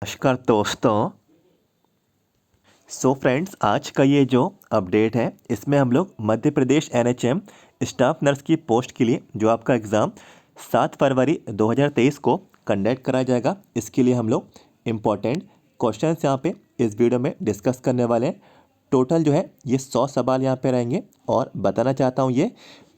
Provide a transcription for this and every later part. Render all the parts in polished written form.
नमस्कार दोस्तों। फ्रेंड्स, आज का ये जो अपडेट है इसमें हम लोग Madhya Pradesh NHM staff nurse की पोस्ट के लिए जो आपका एग्ज़ाम 7 फरवरी 2023 को कंडक्ट कराया जाएगा, इसके लिए हम लोग इम्पोर्टेंट क्वेश्चंस यहाँ पे इस वीडियो में डिस्कस करने वाले हैं। टोटल जो है ये 100 सवाल यहाँ पे रहेंगे और बताना चाहता हूँ ये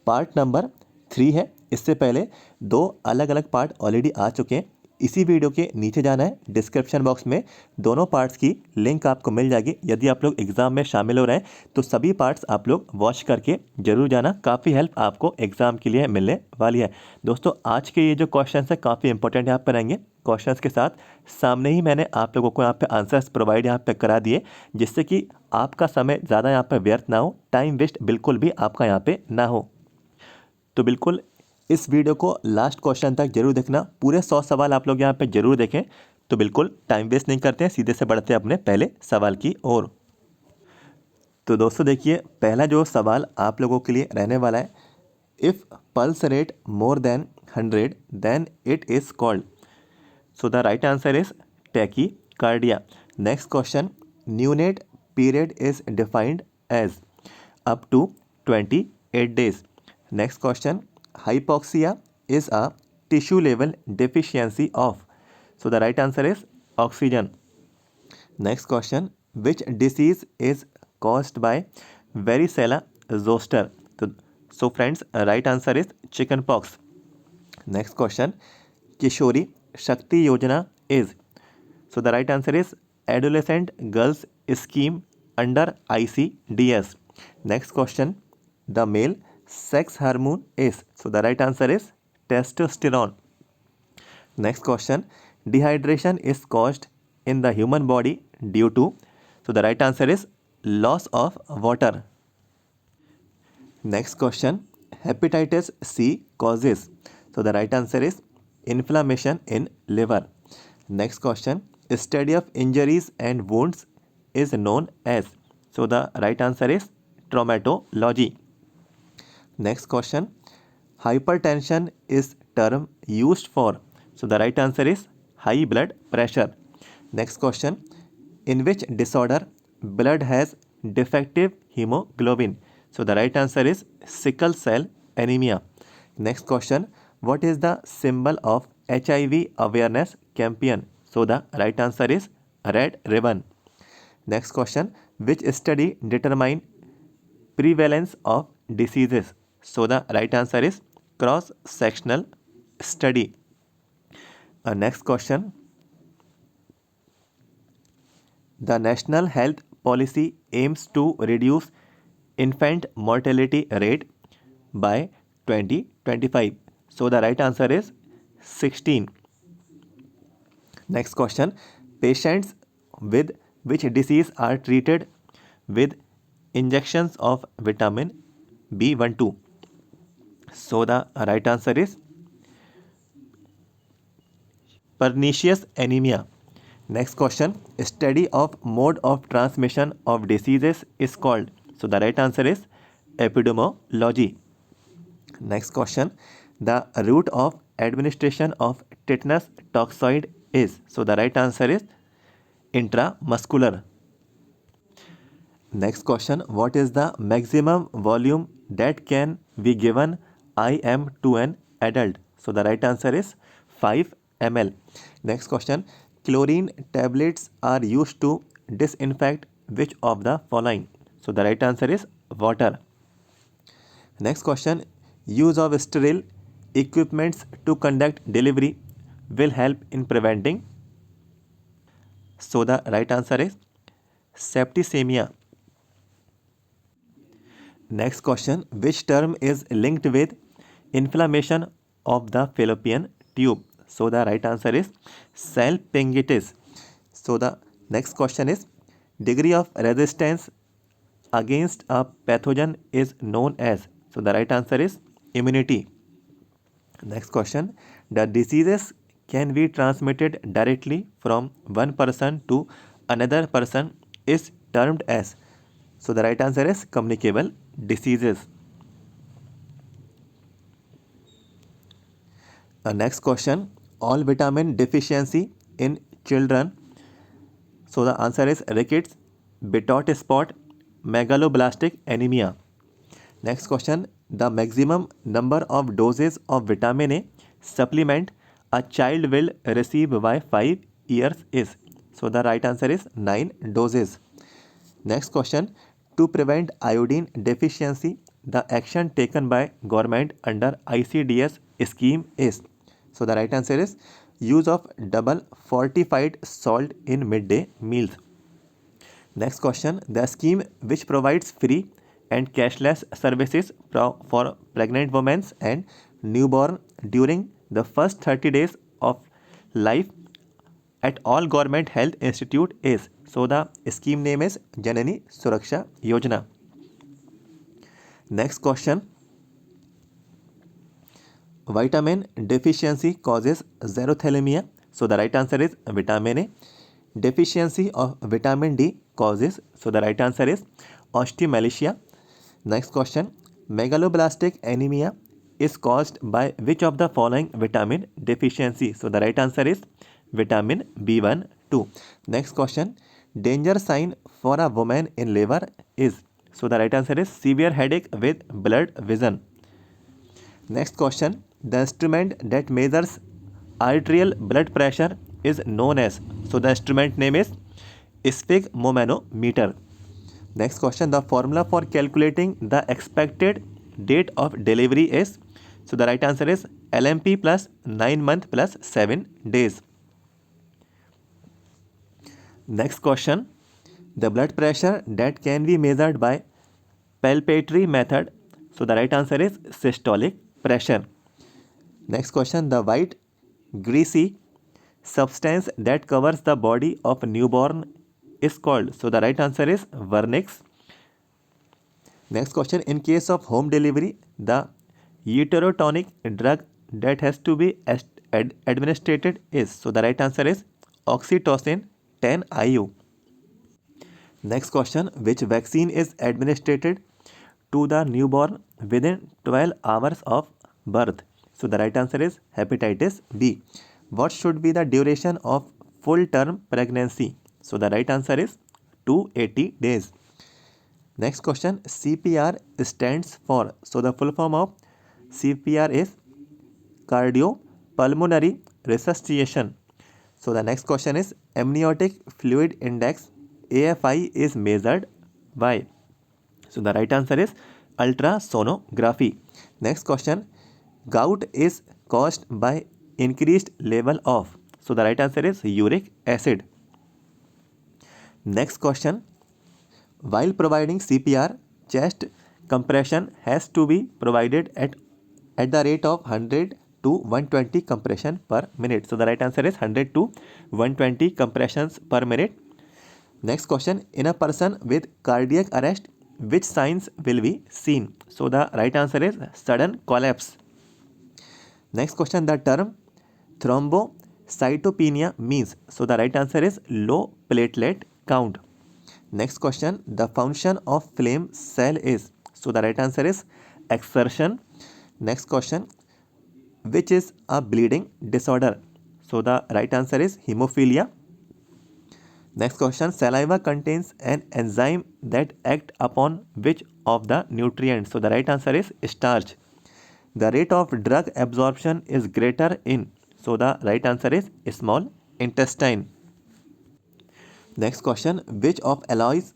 पार्ट नंबर 3 है। इससे पहले 2 अलग अलग पार्ट ऑलरेडी आ चुके हैं। इसी वीडियो के नीचे जाना है, डिस्क्रिप्शन बॉक्स में दोनों पार्ट्स की लिंक आपको मिल जाएगी। यदि आप लोग एग्ज़ाम में शामिल हो रहे हैं तो सभी पार्ट्स आप लोग वॉच करके जरूर जाना, काफ़ी हेल्प आपको एग्ज़ाम के लिए मिलने वाली है। दोस्तों, आज के ये जो क्वेश्चन है काफ़ी इंपॉर्टेंट यहाँ पर रहेंगे। क्वेश्चंस के साथ सामने ही मैंने आप लोगों को यहाँ पे आंसर्स प्रोवाइड यहाँ पे करा दिए, जिससे कि आपका समय ज़्यादा यहाँ पे व्यर्थ ना हो, टाइम वेस्ट बिल्कुल भी आपका यहाँ पे ना हो। तो बिल्कुल इस वीडियो को लास्ट क्वेश्चन तक जरूर देखना, पूरे 100 सवाल आप लोग यहाँ पे जरूर देखें। तो बिल्कुल टाइम वेस्ट नहीं करते हैं, सीधे से बढ़ते हैं अपने पहले सवाल की ओर। तो दोस्तों देखिए, पहला जो सवाल आप लोगों के लिए रहने वाला है, if pulse rate more than 100 then it is called. So the right answer is tachycardia. Next question, neonate period is defined as up to 28 days. Next question, hypoxia is a tissue level deficiency of. So the right answer is oxygen. Next question, which disease is caused by varicella zoster? So friends, right answer is chickenpox. Next question, Kishori Shakti Yojana is. So the right answer is Adolescent Girls Scheme under ICDS. Next question, the male sex hormone is. So the right answer is testosterone. Next question, dehydration is caused in the human body due to. So the right answer is loss of water. Next question, hepatitis C causes. So the right answer is inflammation in liver. Next question, study of injuries and wounds is known as. So the right answer is traumatology. Next question, hypertension is term used for. So the right answer is high blood pressure. Next question, in which disorder blood has defective hemoglobin? So the right answer is sickle cell anemia. Next question, what is the symbol of HIV awareness campaign? So the right answer is red ribbon. Next question, which study determine prevalence of diseases? So the right answer is cross sectional study. Next question, the National Health Policy aims to reduce infant mortality rate by 2025. So the right answer is 16. Next question, patients with which disease are treated with injections of vitamin B12? So the right answer is pernicious anemia. Next question, study of mode of transmission of diseases is called. So the right answer is epidemiology. Next question, the route of administration of tetanus toxoid is. So the right answer is intramuscular. Next question, what is the maximum volume that can be given IM to an adult? So the right answer is 5 ml. Next question, chlorine tablets are used to disinfect which of the following? So the right answer is water. Next question, use of sterile equipments to conduct delivery will help in preventing. So the right answer is septicemia. Next question, which term is linked with inflammation of the fallopian tube? So the right answer is salpingitis. So the next question is, degree of resistance against a pathogen is known as. So the right answer is immunity. Next question, the diseases can be transmitted directly from one person to another person is termed as. So the right answer is communicable diseases. Next question, all vitamin deficiency in children So the answer is rickets, Bitot spot, megaloblastic anemia. Next question, the maximum number of doses of vitamin A supplement a child will receive by 5 years is. So the right answer is 9 doses. Next question, to prevent iodine deficiency, the action taken by government under ICDS scheme is. So the right answer is use of double fortified salt in midday meals. Next question, the scheme which provides free and cashless services for pregnant women and newborn during the first 30 days of life at all government health institute is. So the scheme name is Janani Suraksha Yojana. Next question, vitamin deficiency causes xerothalamia. So the right answer is vitamin A. Deficiency of vitamin D causes. So the right answer is osteomalacia. Next question, megaloblastic anemia is caused by which of the following vitamin deficiency? So the right answer is vitamin B1, 2. Next question, danger sign for a woman in labor is. So the right answer is severe headache with blurred vision. Next question, the instrument that measures arterial blood pressure is known as. So the instrument name is sphygmomanometer. Next question, the formula for calculating the expected date of delivery is. So the right answer is LMP plus 9 months plus 7 days. Next question, the blood pressure that can be measured by palpatory method. So the right answer is systolic pressure. Next question, the white greasy substance that covers the body of newborn is called. So the right answer is vernix. Next question, in case of home delivery, the uterotonic drug that has to be administered is. So the right answer is oxytocin 10 IU. Next question, which vaccine is administered to the newborn within 12 hours of birth? So the right answer is hepatitis B. What should be the duration of full term pregnancy? So the right answer is 280 days. Next question, CPR stands for. So the full form of CPR is cardiopulmonary resuscitation. So the next question is amniotic fluid index AFI is measured by. So the right answer is ultrasonography. Next question, gout is caused by increased level of. So the right answer is uric acid. Next question, while providing CPR, chest compression has to be provided at the rate of 100 to 120 compression per minute. So the right answer is 100 to 120 compressions per minute. Next question, in a person with cardiac arrest, which signs will be seen? So the right answer is sudden collapse. Next question, the term thrombocytopenia means. So the right answer is low platelet count. Next question, the function of flame cell is. So the right answer is exertion. Next question, which is a bleeding disorder? So the right answer is hemophilia. Next question, saliva contains an enzyme that act upon which of the nutrients? So the right answer is starch. The rate of drug absorption is greater in. So the right answer is small intestine. Next question, which of allows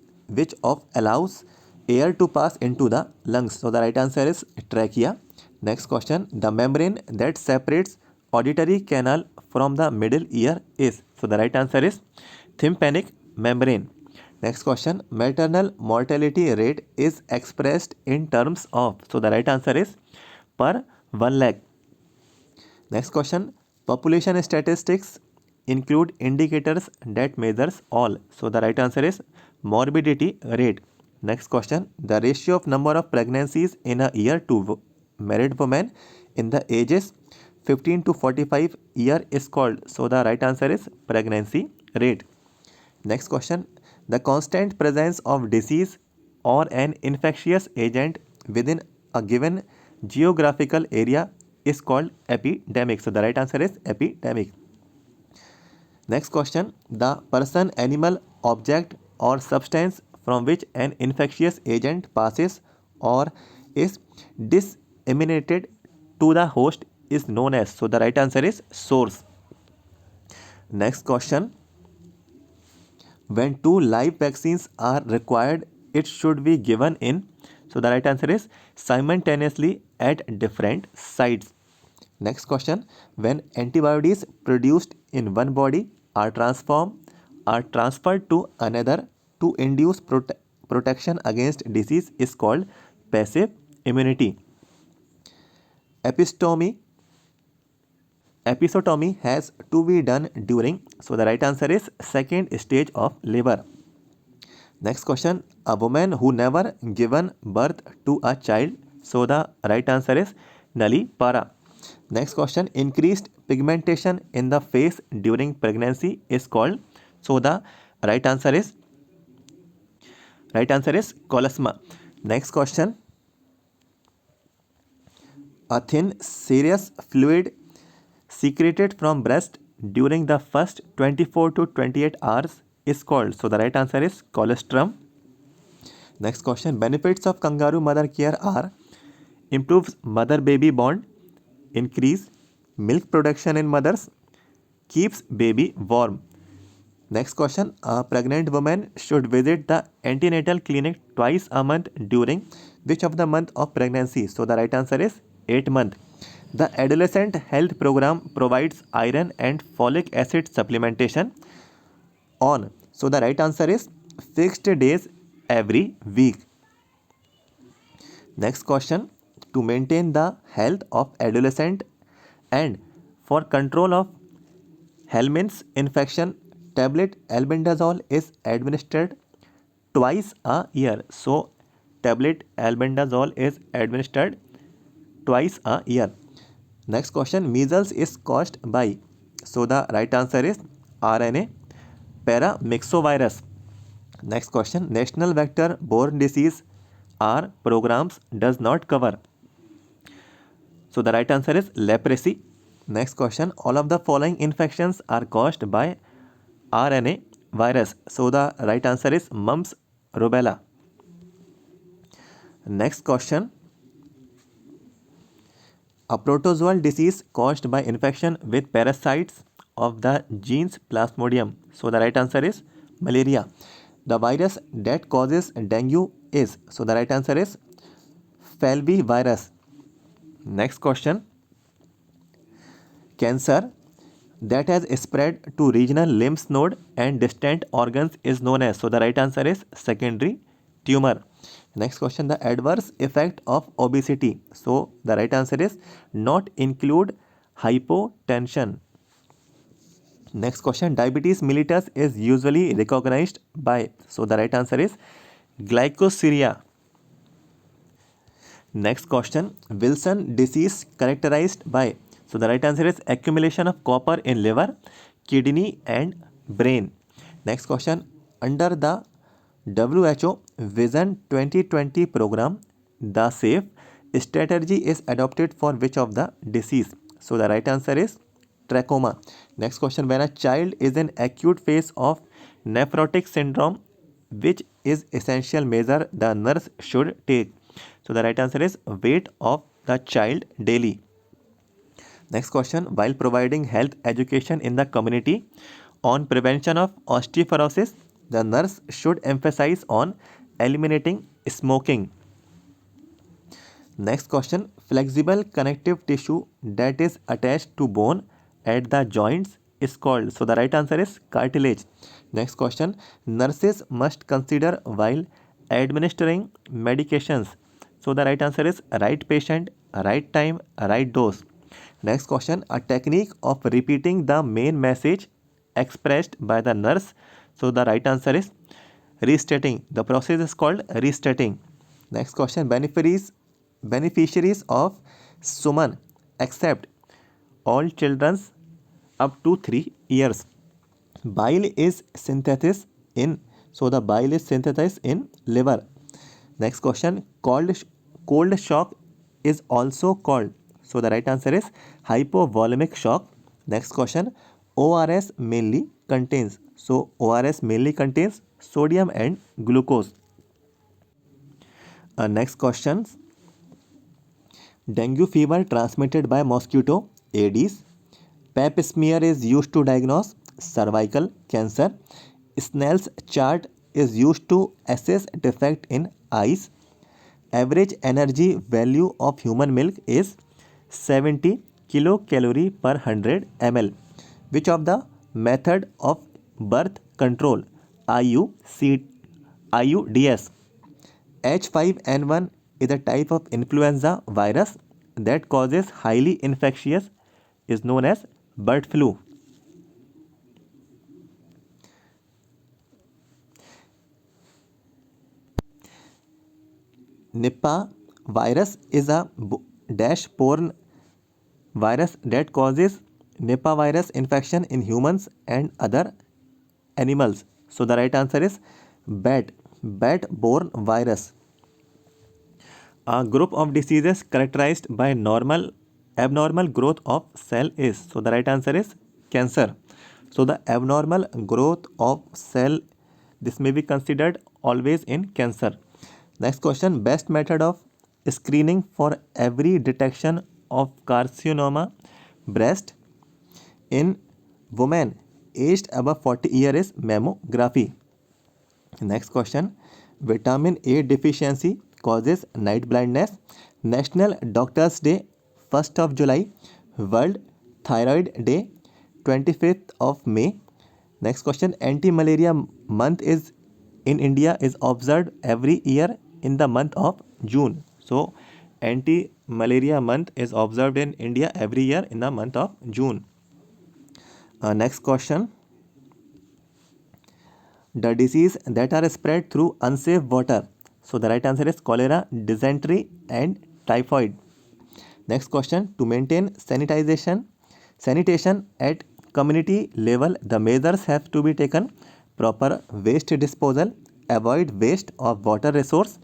air to pass into the lungs? So the right answer is trachea. Next question, the membrane that separates auditory canal from the middle ear is. So the right answer is tympanic membrane. Next question, maternal mortality rate is expressed in terms of. So the right answer is per 1 lakh. Next question, population statistics include indicators that measures all. So the right answer is morbidity rate. Next question, the ratio of number of pregnancies in a year to married women in the ages 15 to 45 year is called. So the right answer is pregnancy rate. Next question, the constant presence of disease or an infectious agent within a given geographical area is called epidemic. So the right answer is epidemic. Next question, the person, animal, object or substance from which an infectious agent passes or is disseminated to the host is known as. So the right answer is source. Next question, when two live vaccines are required, it should be given in. So the right answer is simultaneously at different sites. Next question, when antibodies produced in one body are transferred to another to induce protection against disease is called passive immunity. Epistomy Episotomy has to be done during. So the right answer is second stage of labor. Next question, a woman who never given birth to a child. So the right answer is nulli para. Next question, increased pigmentation in the face during pregnancy is called. So the right answer is chloasma. Next question, a thin serous fluid secreted from breast during the first 24 to 28 hours is called. So the right answer is colostrum. Next question, benefits of kangaroo mother care are improves mother baby bond, increase milk production in mothers, keeps baby warm. Next question, a pregnant woman should visit the antenatal clinic twice a month during which of the month of pregnancy? So the right answer is 8 month. The adolescent health program provides iron and folic acid supplementation on. So the right answer is fixed days every week. Next question, to maintain the health of adolescent and for control of Helminth's infection, tablet albendazole is administered twice a year. So tablet albendazole is administered twice a year. Next question, measles is caused by. So the right answer is RNA paramyxovirus. Next question, national vector borne disease are programs does not cover. So the right answer is leprosy. Next question, all of the following infections are caused by RNA virus. So the right answer is mumps, rubella. Next question, a protozoal disease caused by infection with parasites of the genus Plasmodium. So the right answer is malaria. The virus that causes dengue is. So the right answer is falcivirus. Next question, cancer that has spread to regional lymph node and distant organs is known as. So the right answer is secondary tumor. Next question, the adverse effect of obesity. So the right answer is not include hypotension. Next question, diabetes mellitus is usually recognized by. So the right answer is glycosuria. Next question, Wilson disease characterized by. So the right answer is accumulation of copper in liver, kidney and brain. Next question, under the WHO Vision 2020 program, the SAFE strategy is adopted for which of the disease? So the right answer is trachoma. Next question, when a child is in acute phase of nephrotic syndrome, which is essential measure the nurse should take? So the right answer is weight of the child daily. Next question, while providing health education in the community on prevention of osteoporosis, the nurse should emphasize on eliminating smoking. Next question, flexible connective tissue that is attached to bone at the joints is called. So the right answer is cartilage. Next question, nurses must consider while administering medications. So the right answer is right patient, right time, right dose. Next question, a technique of repeating the main message expressed by the nurse. So the right answer is restating. The process is called restating. Next question, beneficiaries of Suman accept all children up to 3 years. Bile is synthesized in. So the bile is synthesized in liver. Next question, cold shock is also called. So the right answer is hypovolemic shock. Next question, ORS mainly contains? So ORS mainly contains sodium and glucose. Next question. Dengue fever transmitted by mosquito, Aedes. Pap smear is used to diagnose cervical cancer. Snell's chart is used to assess defect in eyes. Average energy value of human milk is 70 kilocalorie per 100 ml. Which of the method of birth control? IUDS. H5N1 is a type of influenza virus that causes highly infectious, is known as bird flu. Nipah virus is a dash-borne virus that causes Nipah virus infection in humans and other animals. So the right answer is bat-borne virus. A group of diseases characterized by abnormal growth of cell is. So the right answer is cancer. So the abnormal growth of cell, this may be considered always in cancer. Next question, best method of screening for every detection of carcinoma breast in women aged above 40 years is mammography. Next question, vitamin A deficiency causes night blindness. National Doctors Day 1st of July. World Thyroid Day 25th of May. Next question, anti-malaria month is in India is observed every year in the month of June. So anti-malaria month is observed in India every year in the month of June. Next question, the disease that are spread through unsafe water. So the right answer is cholera, dysentery and typhoid. Next question, to maintain sanitation at community level, the measures have to be taken: proper waste disposal, avoid waste of water resource,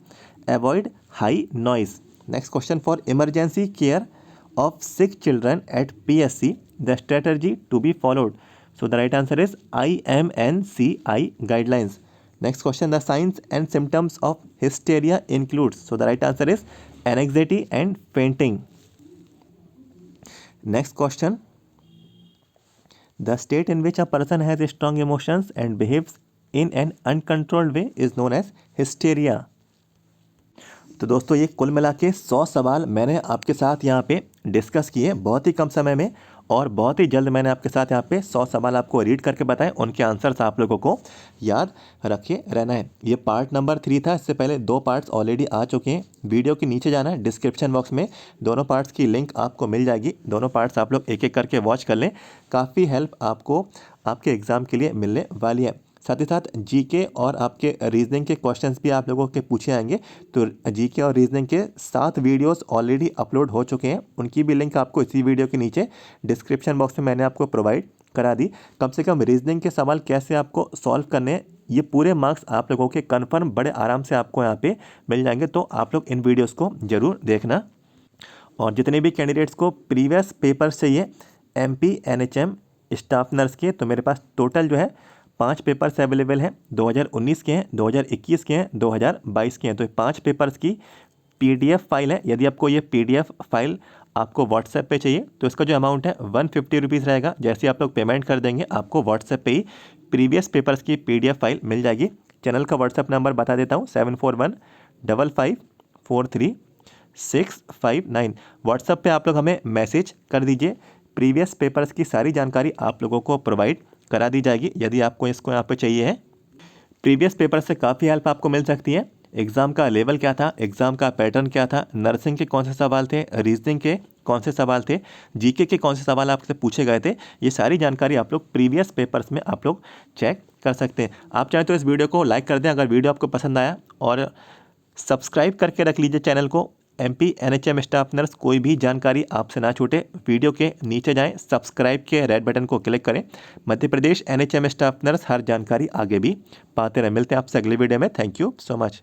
avoid high noise. Next question, for emergency care of sick children at PSC, the strategy to be followed. So the right answer is IMNCI guidelines. Next question, the signs and symptoms of hysteria includes. So the right answer is anxiety and fainting. Next question, the state in which a person has strong emotions and behaves in an uncontrolled way is known as hysteria. तो दोस्तों ये कुल मिला के 100 सवाल मैंने आपके साथ यहाँ पे डिस्कस किए बहुत ही कम समय में, और बहुत ही जल्द मैंने आपके साथ यहाँ पे 100 सवाल आपको रीड करके बताएं, उनके आंसर्स आप लोगों को याद रखे रहना है। ये पार्ट नंबर 3 था, इससे पहले 2 पार्ट्स ऑलरेडी आ चुके हैं। वीडियो के नीचे जाना है, डिस्क्रिप्शन बॉक्स में दोनों पार्ट्स की लिंक आपको मिल जाएगी। दोनों पार्ट्स आप लोग एक एक करके वॉच कर लें, काफ़ी हेल्प आपको आपके एग्ज़ाम के लिए मिलने वाली है। साथ ही साथ जीके और आपके रीजनिंग के क्वेश्चंस भी आप लोगों के पूछे आएंगे। तो जीके और रीजनिंग के 7 वीडियोस ऑलरेडी अपलोड हो चुके हैं, उनकी भी लिंक आपको इसी वीडियो के नीचे डिस्क्रिप्शन बॉक्स में मैंने आपको प्रोवाइड करा दी। कम से कम रीजनिंग के सवाल कैसे आपको सॉल्व करने हैं, ये पूरे मार्क्स आप लोगों के कन्फर्म बड़े आराम से आपको यहाँ पे मिल जाएंगे। तो आप लोग इन वीडियोज़ को ज़रूर देखना। और जितने भी कैंडिडेट्स को प्रीवियस पेपर्स चाहिए MP NHM स्टाफ नर्स के, तो मेरे पास टोटल जो है 5 पेपर्स अवेलेबल हैं। 2019 के हैं, 2021 के हैं, 2022 के हैं। तो 5 पेपर्स की PDF फाइल है। यदि आपको ये PDF फाइल आपको व्हाट्सएप पे चाहिए तो इसका जो अमाउंट है 150 रुपीज़ रहेगा। जैसे आप लोग पेमेंट कर देंगे आपको व्हाट्सएप पे ही प्रीवियस पेपर्स की PDF फाइल मिल जाएगी। चैनल का व्हाट्सएप नंबर बता देता हूँ, 7415543659। व्हाट्सएप पे आप लोग हमें मैसेज कर दीजिए, प्रीवियस पेपर्स की सारी जानकारी आप लोगों को प्रोवाइड करा दी जाएगी यदि आपको इसको यहाँ पे चाहिए है। प्रीवियस पेपर से काफ़ी हेल्प आपको मिल सकती है। एग्ज़ाम का लेवल क्या था, एग्ज़ाम का पैटर्न क्या था, नर्सिंग के कौन से सवाल थे, रीजनिंग के कौन से सवाल थे, जीके के कौन से सवाल आपसे पूछे गए थे, ये सारी जानकारी आप लोग प्रीवियस पेपर्स में आप लोग चेक कर सकते हैं। आप चाहें तो इस वीडियो को लाइक कर दें अगर वीडियो आपको पसंद आया, और सब्सक्राइब करके रख लीजिए चैनल को। MP NHM स्टाफ नर्स कोई भी जानकारी आपसे ना छूटे, वीडियो के नीचे जाएं, सब्सक्राइब के रेड बटन को क्लिक करें। Madhya Pradesh NHM staff nurse हर जानकारी आगे भी पाते रहें। मिलते हैं आपसे अगली वीडियो में। Thank you so much.